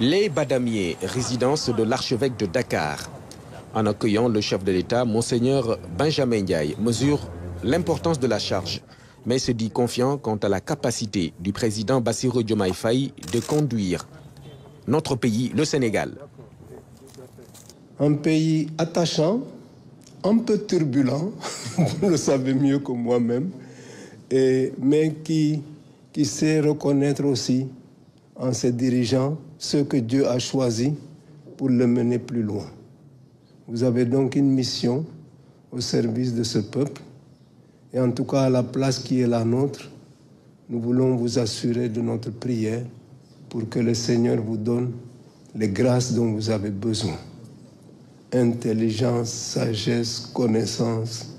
Les Badamiers, résidence de l'archevêque de Dakar. En accueillant le chef de l'État, Monseigneur Benjamin Ndiaye mesure l'importance de la charge, mais se dit confiant quant à la capacité du président Bassirou Diomaye Faye de conduire notre pays, le Sénégal. Un pays attachant, un peu turbulent, vous le savez mieux que moi-même, mais qui sait reconnaître aussi en ses dirigeants ce que Dieu a choisi pour le mener plus loin. Vous avez donc une mission au service de ce peuple, et en tout cas à la place qui est la nôtre, nous voulons vous assurer de notre prière pour que le Seigneur vous donne les grâces dont vous avez besoin. Intelligence, sagesse, connaissance,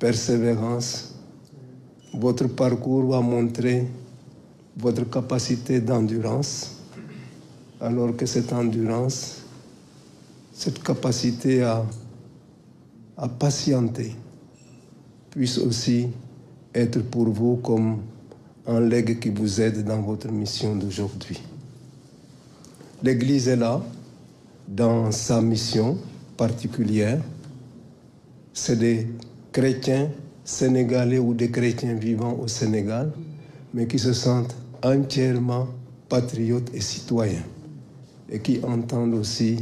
persévérance. Votre parcours va montrer votre capacité d'endurance, alors que cette endurance, cette capacité à patienter, puisse aussi être pour vous comme un legs qui vous aide dans votre mission d'aujourd'hui. L'Église est là, dans sa mission particulière. C'est des chrétiens sénégalais ou des chrétiens vivant au Sénégal, mais qui se sentent entièrement patriotes et citoyens, et qui entendent aussi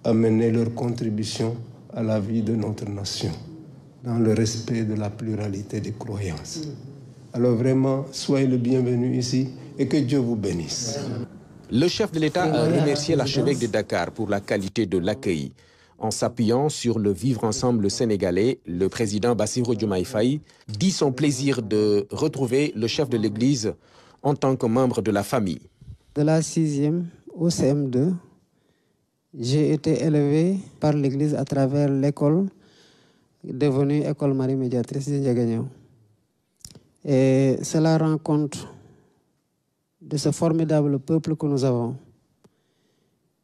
amener leur contribution à la vie de notre nation, dans le respect de la pluralité des croyances. Alors vraiment, soyez le bienvenu ici et que Dieu vous bénisse. Le chef de l'État a remercié l'archevêque de Dakar pour la qualité de l'accueil. En s'appuyant sur le vivre ensemble sénégalais, le président Bassirou Diomaye Faye dit son plaisir de retrouver le chef de l'Église en tant que membre de la famille. De la 6e au CM2, j'ai été élevé par l'Église à travers l'école devenue École Marie Médiatrice de Ndiaganiao. Et cela rend compte de ce formidable peuple que nous avons,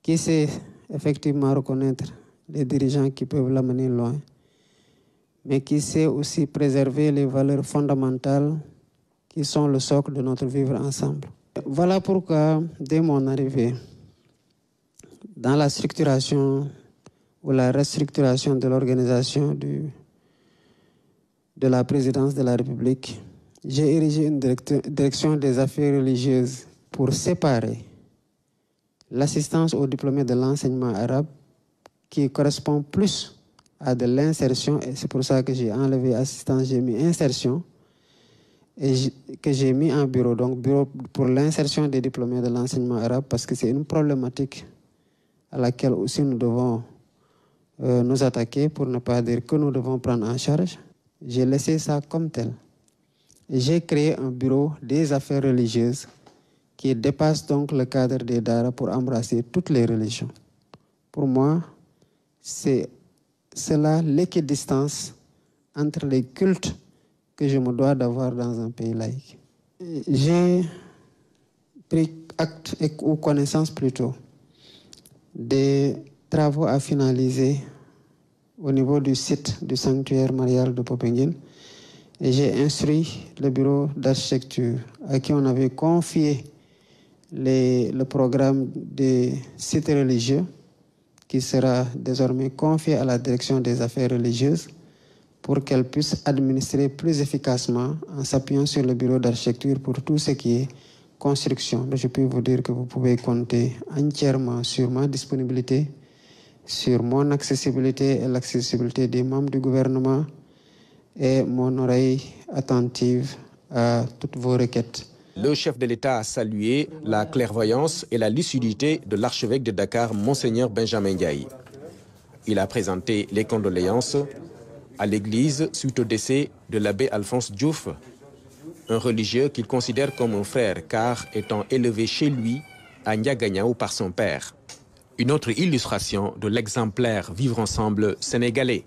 qui sait effectivement reconnaître les dirigeants qui peuvent l'amener loin, mais qui sait aussi préserver les valeurs fondamentales qui sont le socle de notre vivre ensemble. Voilà pourquoi, dès mon arrivée, dans la structuration ou la restructuration de l'organisation de la présidence de la République, j'ai érigé une direction des affaires religieuses pour séparer l'assistance aux diplômés de l'enseignement arabe qui correspond plus à de l'insertion, et c'est pour ça que j'ai enlevé assistance, j'ai mis insertion, et que j'ai mis en bureau, donc bureau pour l'insertion des diplômés de l'enseignement arabe, parce que c'est une problématique à laquelle aussi nous devons nous attaquer, pour ne pas dire que nous devons prendre en charge. J'ai laissé ça comme tel. J'ai créé un bureau des affaires religieuses qui dépasse donc le cadre des Dara pour embrasser toutes les religions. Pour moi, c'est cela l'équidistance entre les cultes que je me dois d'avoir dans un pays laïque. J'ai pris acte ou connaissance plutôt des travaux à finaliser au niveau du site du sanctuaire marial de Popenguine. Et j'ai instruit le bureau d'architecture à qui on avait confié le programme des sites religieux, qui sera désormais confié à la direction des affaires religieuses pour qu'elle puisse administrer plus efficacement en s'appuyant sur le bureau d'architecture pour tout ce qui est construction. Donc, je peux vous dire que vous pouvez compter entièrement sur ma disponibilité, sur mon accessibilité et l'accessibilité des membres du gouvernement, et mon oreille attentive à toutes vos requêtes. Le chef de l'État a salué la clairvoyance et la lucidité de l'archevêque de Dakar, Monseigneur Benjamin Ndiaye. Il a présenté les condoléances à l'Église suite au décès de l'abbé Alphonse Diouf, un religieux qu'il considère comme un frère, car étant élevé chez lui à Ndiaganiao par son père. Une autre illustration de l'exemplaire vivre ensemble sénégalais.